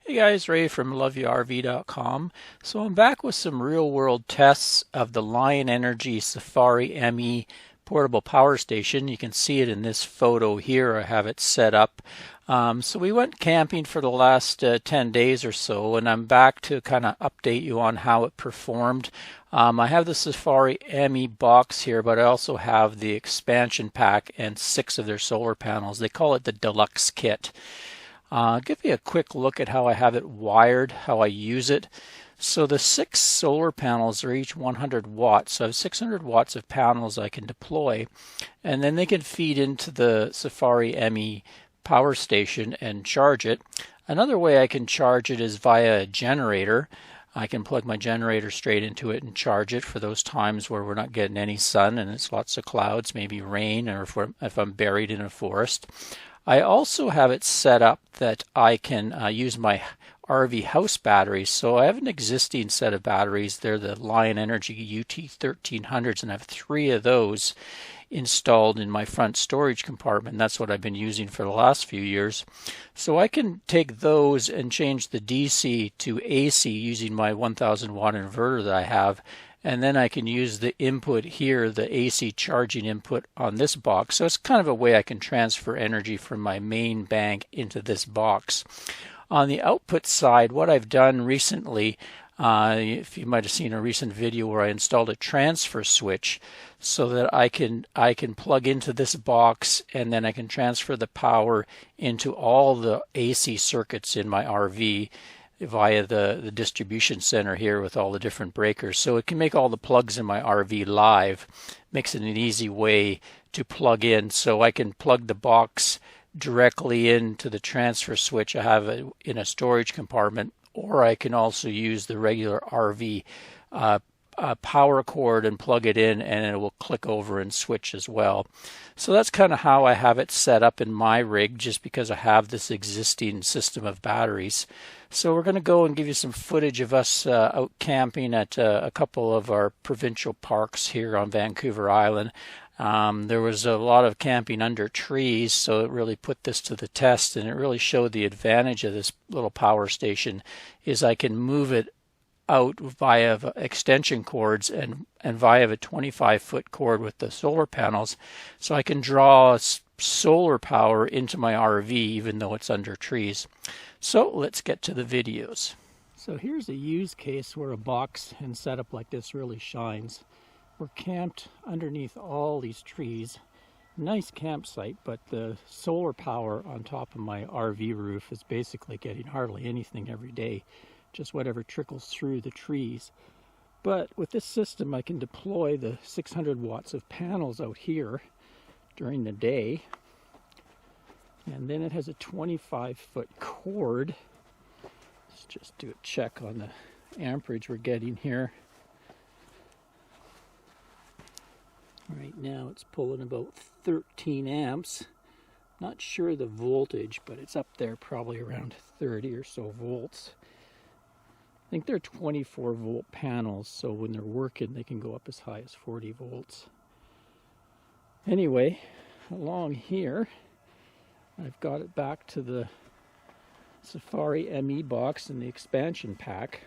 Hey guys, Ray from loveyouRV.com. So I'm back with some real-world tests of the Lion Energy Safari ME portable power station. You can see it in this photo here. I have it set up. So we went camping for the last 10 days or so, and I'm back to kind of update you on how it performed. I have the Safari ME box here, but I also have the expansion pack and 6 of their solar panels. They call it the deluxe kit. Give you a quick look at how I have it wired, how I use it. So the 6 solar panels are each 100 watts. So I have 600 watts of panels I can deploy, and then they can feed into the Safari ME power station and charge it. Another way I can charge it is via a generator. I can plug my generator straight into it and charge it for those times where we're not getting any sun and it's lots of clouds, maybe rain, or if I'm buried in a forest. I also have it set up that I can use my RV house batteries. So I have an existing set of batteries. They're the Lion Energy UT1300s, and I have 3 of those installed in my front storage compartment. That's what I've been using for the last few years. So I can take those and change the DC to AC using my 1000 watt inverter that I have. And then I can use the input here, the AC charging input on this box. So it's kind of a way I can transfer energy from my main bank into this box. On the output side, what I've done recently, if you might have seen a recent video where I installed a transfer switch so that I can plug into this box, and then I can transfer the power into all the AC circuits in my RV via the distribution center here with all the different breakers. So it can make all the plugs in my RV live, makes it an easy way to plug in. So I can plug the box directly into the transfer switch I have in a storage compartment, or I can also use the regular RV power cord and plug it in, and it will click over and switch as well. So that's kind of how I have it set up in my rig, just because I have this existing system of batteries. So we're going to go and give you some footage of us out camping at a couple of our provincial parks here on Vancouver Island. There was a lot of camping under trees, so it really put this to the test, and it really showed the advantage of this little power station is I can move it out via extension cords and via a 25-foot cord with the solar panels, so I can draw solar power into my RV even though it's under trees. So let's get to the videos. So here's a use case where a box and setup like this really shines. We're camped underneath all these trees. Nice campsite, but the solar power on top of my RV roof is basically getting hardly anything every day, just whatever trickles through the trees. But with this system, I can deploy the 600 watts of panels out here during the day. And then it has a 25-foot cord. Let's just do a check on the amperage we're getting here. Right now it's pulling about 13 amps. Not sure the voltage, but it's up there probably around 30 or so volts. I think they're 24 volt panels, so when they're working they can go up as high as 40 volts. Anyway, along here I've got it back to the Safari ME box and the expansion pack.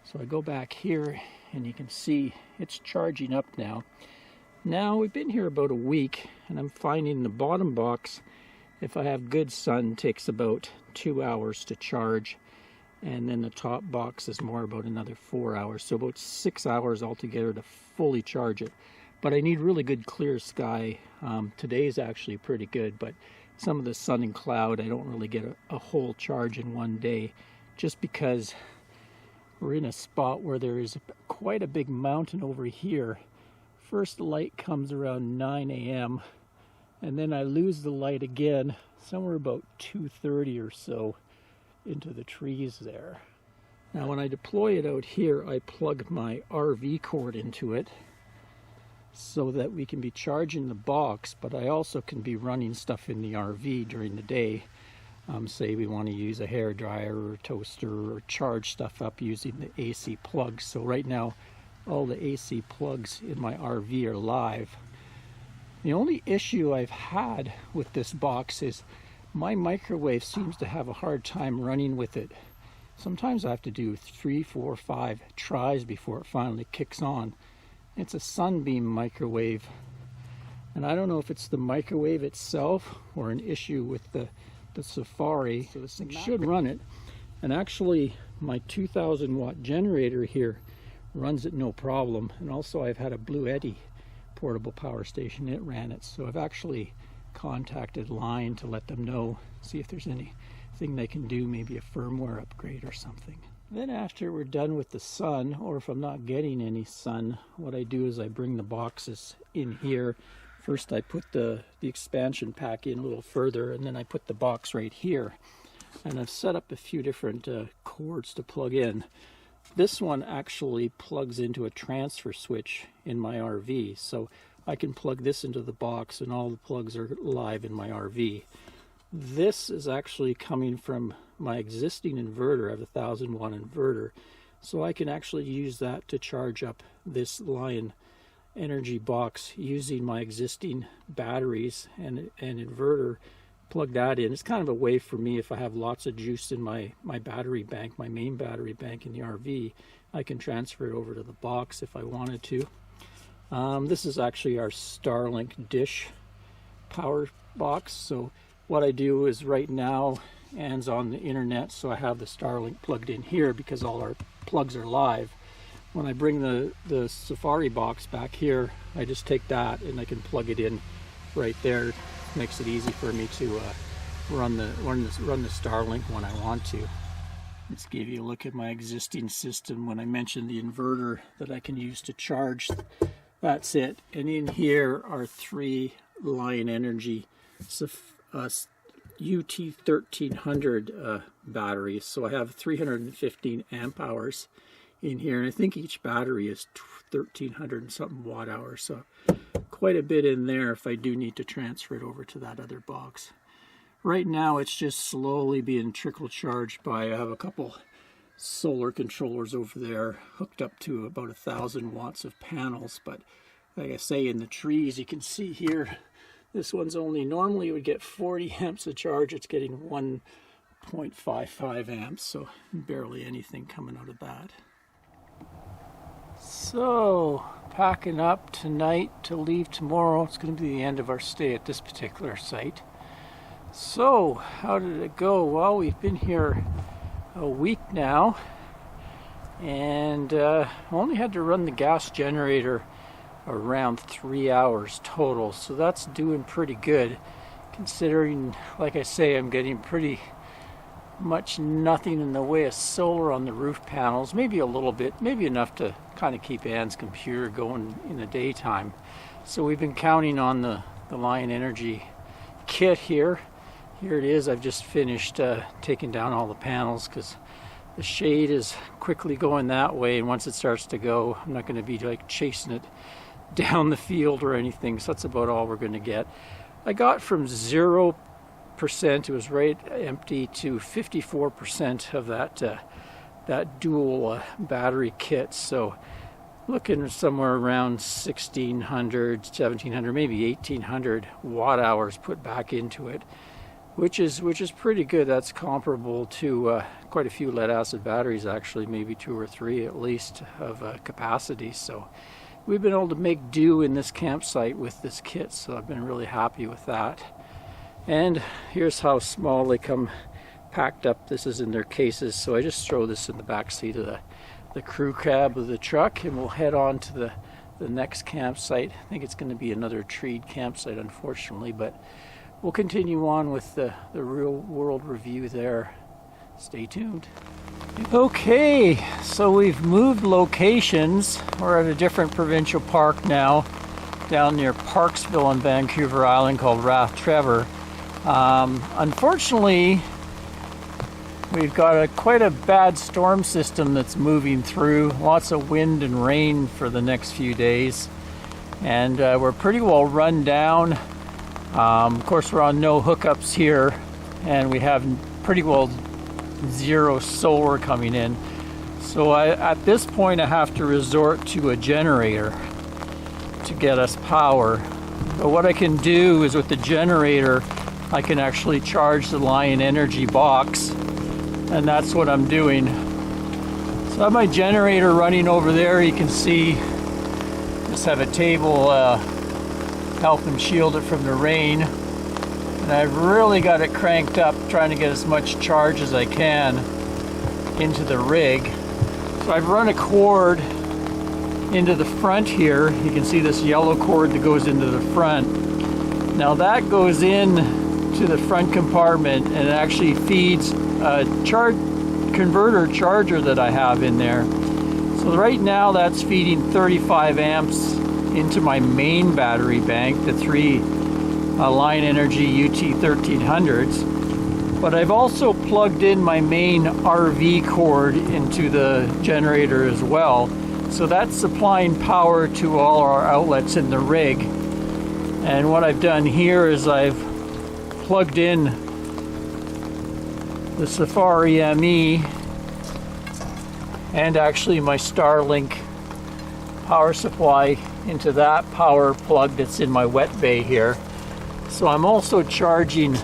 So I go back here and you can see it's charging up now. Now we've been here about a week, and I'm finding the bottom box, if I have good sun, takes about 2 hours to charge, and then the top box is more about another 4 hours, so about 6 hours altogether to fully charge it. But I need really good clear sky. Today's actually pretty good, but some of the sun and cloud I don't really get a whole charge in one day, just because we're in a spot where there is quite a big mountain over here. First light comes around 9 a.m. and then I lose the light again somewhere about 2:30 or so into the trees there. Now when I deploy it out here, I plug my RV cord into it so that we can be charging the box, but I also can be running stuff in the RV during the day. Say we want to use a hair dryer or a toaster or charge stuff up using the AC plugs. So right now all the AC plugs in my RV are live. The only issue I've had with this box is my microwave seems to have a hard time running with it. Sometimes I have to do 3, 4, 5 tries before it finally kicks on. It's a sunbeam microwave, and I don't know if it's the microwave itself or an issue with the Safari. So this thing should run it. And actually my 2000 watt generator here runs it no problem. And also I've had a Blue Eddy portable power station, it ran it. So I've actually contacted Line to let them know, see if there's anything they can do, maybe a firmware upgrade or something. Then after we're done with the sun, or if I'm not getting any sun, what I do is I bring the boxes in here. First I put the expansion pack in a little further, and then I put the box right here. And I've set up a few different cords to plug in. This one actually plugs into a transfer switch in my RV, so I can plug this into the box and all the plugs are live in my RV. This is actually coming from my existing inverter. I have a 1000 watt inverter, so I can actually use that to charge up this Lion Energy box using my existing batteries and inverter. Plug that in. It's kind of a way for me, if I have lots of juice in my battery bank, my main battery bank in the RV, I can transfer it over to the box if I wanted to. This is actually our Starlink dish power box. So what I do is right now Anne's on the internet, so I have the Starlink plugged in here because all our plugs are live. When I bring the Safari box back here, I just take that and I can plug it in right there. Makes it easy for me to run the Starlink when I want to. Let's give you a look at my existing system. When I mentioned the inverter that I can use to charge, that's it. And in here are 3 Lion Energy UT1300 batteries. So I have 315 amp hours in here, and I think each battery is 1300 and something watt hours. So quite a bit in there if I do need to transfer it over to that other box. Right now it's just slowly being trickle charged by, I have a couple solar controllers over there hooked up to about 1000 watts of panels, but like I say, in the trees you can see here, this one's only, normally it would get 40 amps of charge, it's getting 1.55 amps, so barely anything coming out of that. So, packing up tonight to leave tomorrow. It's going to be the end of our stay at this particular site. So, how did it go? Well, we've been here a week now, and only had to run the gas generator around 3 hours total, so that's doing pretty good, considering, like I say, I'm getting pretty much nothing in the way of solar on the roof panels, maybe a little bit, maybe enough to kind of keep Anne's computer going in the daytime. So we've been counting on the Lion Energy kit here. Here it is. I've just finished taking down all the panels because the shade is quickly going that way, and once it starts to go, I'm not going to be like chasing it down the field or anything, so that's about all we're going to get. I got from 0%, it was right empty, to 54% of that dual battery kit. So looking somewhere around 1600, 1700, maybe 1800 watt hours put back into it, which is pretty good. That's comparable to quite a few lead acid batteries, actually, maybe 2 or 3 at least of capacity. So we've been able to make do in this campsite with this kit, so I've been really happy with that. And here's how small they come packed up. This is in their cases, so I just throw this in the back seat of the crew cab of the truck, and we'll head on to the next campsite. I think it's going to be another treed campsite, unfortunately, but we'll continue on with the real world review there. Stay tuned. Okay, so we've moved locations. We're at a different provincial park now, down near Parksville on Vancouver Island, called Rath Trevor. Unfortunately, we've got quite a bad storm system that's moving through. Lots of wind and rain for the next few days, and we're pretty well run down. Of course, we're on no hookups here, and we have pretty well zero solar coming in. So at this point I have to resort to a generator to get us power. But what I can do is, with the generator, I can actually charge the Lion Energy box, and that's what I'm doing. So I have my generator running over there. You can see, just have a table helping shield it from the rain. And I've really got it cranked up, trying to get as much charge as I can into the rig. So I've run a cord into the front here. You can see this yellow cord that goes into the front. Now that goes in to the front compartment and it actually feeds a converter charger that I have in there. So right now that's feeding 35 amps into my main battery bank, the three Lion Energy UT1300s. But I've also plugged in my main RV cord into the generator as well. So that's supplying power to all our outlets in the rig. And what I've done here is I've plugged in the Safari ME and actually my Starlink power supply into that power plug that's in my wet bay here. So I'm also charging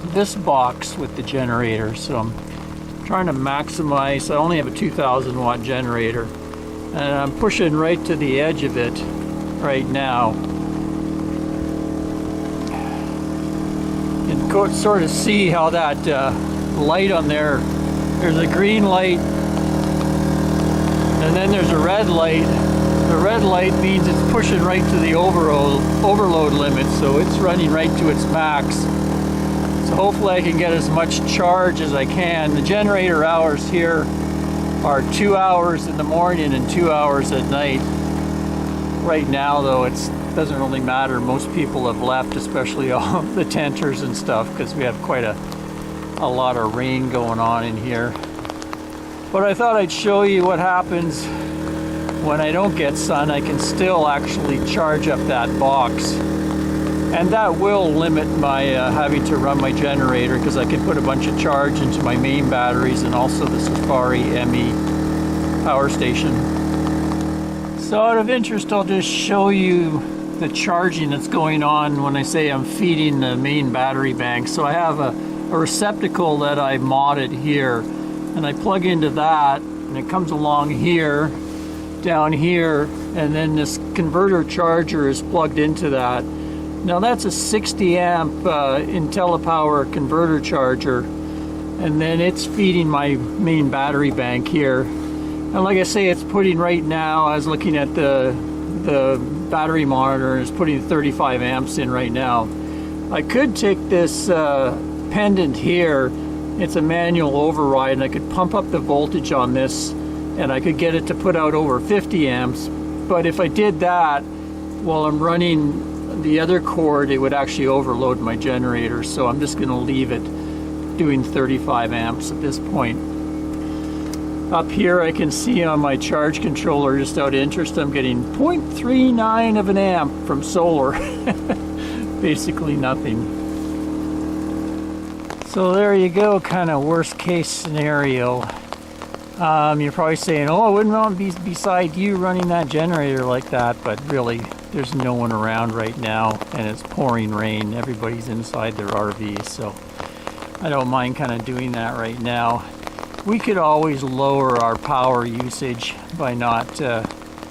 this box with the generator. So I'm trying to maximize. I only have a 2,000 watt generator and I'm pushing right to the edge of it right now. You can sort of see how that light on there, there's a green light and then there's a red light. The red light means it's pushing right to the overload limit, so it's running right to its max. So hopefully I can get as much charge as I can. The generator hours here are 2 hours in the morning and 2 hours at night. Right now though, it doesn't really matter. Most people have left, especially all the tenters and stuff, because we have quite a lot of rain going on in here. But I thought I'd show you what happens when I don't get sun. I can still actually charge up that box. And that will limit my having to run my generator, because I can put a bunch of charge into my main batteries and also the Safari ME power station. So out of interest, I'll just show you the charging that's going on when I say I'm feeding the main battery bank. So I have a receptacle that I modded here, and I plug into that, and it comes along here, down here, and then this converter charger is plugged into that. Now that's a 60 amp IntelliPower converter charger, and then it's feeding my main battery bank here. And like I say, it's putting right now, I was looking at the battery monitor, and it's putting 35 amps in right now. I could take this pendant here, it's a manual override, and I could pump up the voltage on this and I could get it to put out over 50 amps. But if I did that while I'm running the other cord, it would actually overload my generator. So I'm just going to leave it doing 35 amps at this point. Up here I can see on my charge controller, just out of interest, I'm getting 0.39 of an amp from solar. Basically nothing. So there you go, kind of worst case scenario. You're probably saying, oh, I wouldn't want to be beside you running that generator like that, but really there's no one around right now and it's pouring rain. Everybody's inside their RVs, so I don't mind kind of doing that right now. We could always lower our power usage by not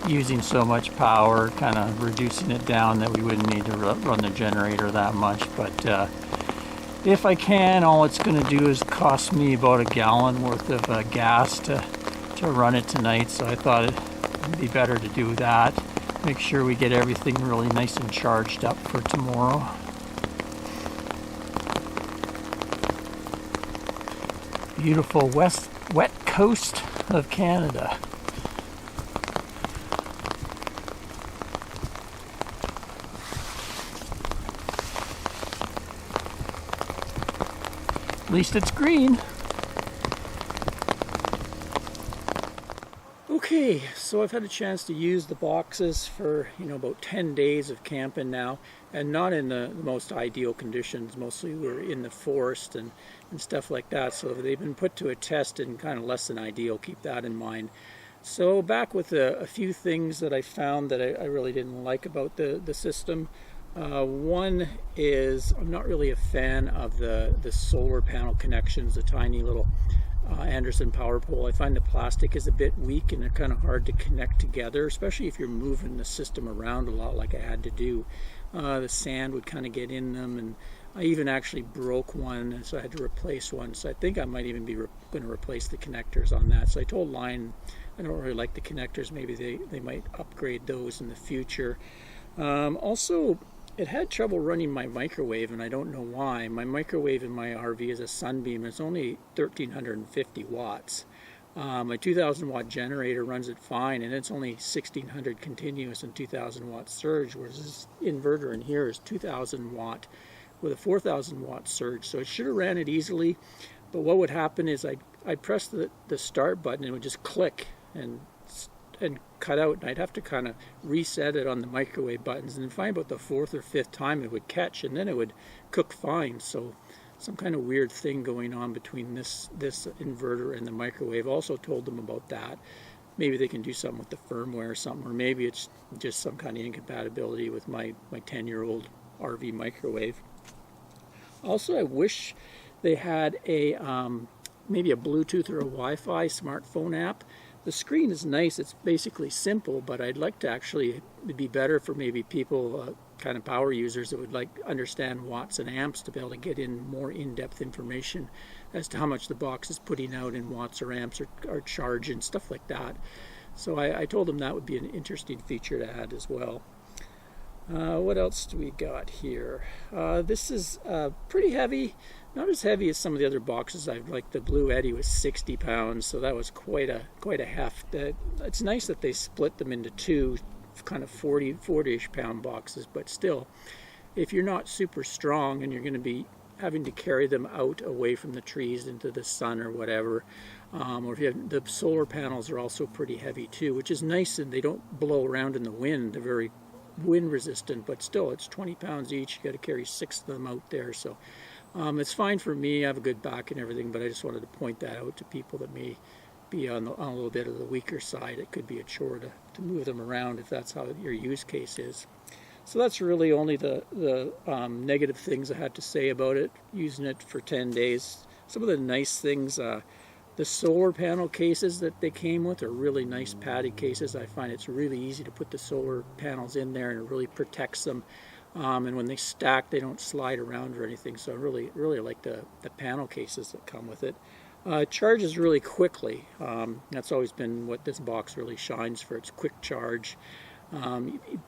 using so much power, kind of reducing it down, that we wouldn't need to run the generator that much. But if I can, all it's going to do is cost me about a gallon worth of gas to run it tonight. So I thought it'd be better to do that. Make sure we get everything really nice and charged up for tomorrow. Beautiful wet coast of Canada. At least it's green. Okay, so I've had a chance to use the boxes for, about 10 days of camping now, and not in the most ideal conditions. Mostly we're in the forest and stuff like that, so they've been put to a test in kind of less than ideal. Keep that in mind. So back with a few things that I found that I really didn't like about the system. One is I'm not really a fan of the solar panel connections, the tiny little Anderson power pole. I find the plastic is a bit weak and they're kind of hard to connect together, especially if you're moving the system around a lot like I had to do. The sand would kind of get in them, and I even actually broke one, so I had to replace one. So I think I might even be going to replace the connectors on that. So I told Lion I don't really like the connectors. Maybe they might upgrade those in the future. Also, it had trouble running my microwave, and I don't know why. My microwave in my RV is a Sunbeam. It's only 1,350 watts. My 2,000 watt generator runs it fine, and it's only 1,600 continuous and 2,000 watt surge, whereas this inverter in here is 2,000 watt with a 4,000 watt surge. So it should have ran it easily, but what would happen is I'd press the start button and it would just click and cut out, and I'd have to kind of reset it on the microwave buttons, and then find about the 4th or 5th time it would catch, and then it would cook fine. So some kind of weird thing going on between this inverter and the microwave. Also told them about that. Maybe they can do something with the firmware or something, or maybe it's just some kind of incompatibility with my 10-year-old RV microwave. Also, I wish they had a maybe a Bluetooth or a Wi-Fi smartphone app. The screen is nice, it's basically simple, but I'd like to actually, it'd be better for maybe people, kind of power users that would like understand watts and amps, to be able to get in more in-depth information as to how much the box is putting out in watts or amps or charge and stuff like that. So I told them that would be an interesting feature to add as well. What else do we got here? This is pretty heavy. Not as heavy as some of the other boxes. Like the Blue Eddy was 60 pounds, so that was quite a heft. It's nice that they split them into two kind of 40-ish pound boxes, but still, if you're not super strong and you're going to be having to carry them out away from the trees into the sun or whatever, or if you have, the solar panels are also pretty heavy too, which is nice, and they don't blow around in the wind. They're very wind resistant, but still, it's 20 pounds each. You got to carry 6 of them out there, so it's fine for me. I have a good back and everything, but I just wanted to point that out to people that may be on a little bit of the weaker side. It could be a chore to move them around if that's how your use case is. So that's really only the negative things I had to say about it, using it for 10 days. Some of the nice things, the solar panel cases that they came with are really nice padded cases. I find it's really easy to put the solar panels in there, and it really protects them. And when they stack, they don't slide around or anything. So I really like the panel cases that come with it. It charges really quickly. That's always been what this box really shines for. It's quick charge,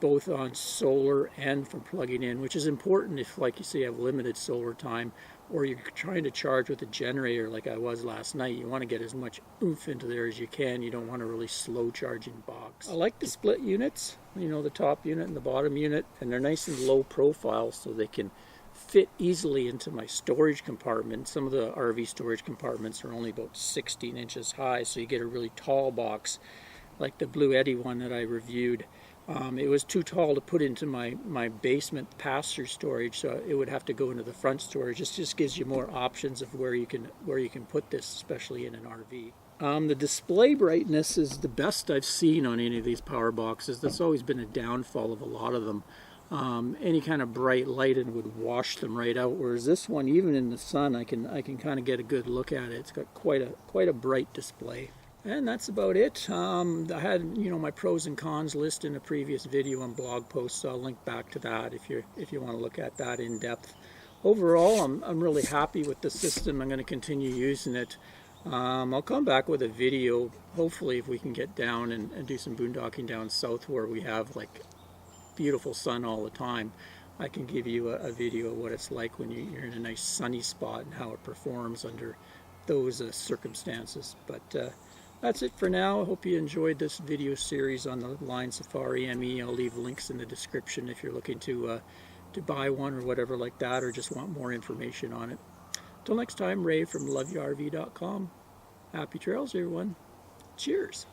both on solar and for plugging in, which is important if, like you say, you have limited solar time, or you're trying to charge with a generator like I was last night. You want to get as much oomph into there as you can. You don't want a really slow charging box. I like the split units, you know, the top unit and the bottom unit, and they're nice and low profile, so they can fit easily into my storage compartment. Some of the RV storage compartments are only about 16 inches high, so you get a really tall box, like the Blue Eddy one that I reviewed. It was too tall to put into my basement pass-through storage, so it would have to go into the front storage. This just gives you more options of where you can put this, especially in an RV. The display brightness is the best I've seen on any of these power boxes. That's always been a downfall of a lot of them. Any kind of bright light and would wash them right out, whereas this one, even in the sun, I can kind of get a good look at it. It's got quite a bright display. And that's about it. I had, you know, my pros and cons list in a previous video and blog post, so I'll link back to that if you want to look at that in depth. Overall, I'm really happy with the system. I'm going to continue using it. I'll come back with a video, hopefully, if we can get down and do some boondocking down south where we have like beautiful sun all the time. I can give you a video of what it's like when you're in a nice sunny spot and how it performs under those circumstances. But that's it for now. I hope you enjoyed this video series on the Lion Safari ME. I'll leave links in the description if you're looking to buy one or whatever like that, or just want more information on it. Till next time, Ray from loveyourrv.com. Happy trails, everyone. Cheers.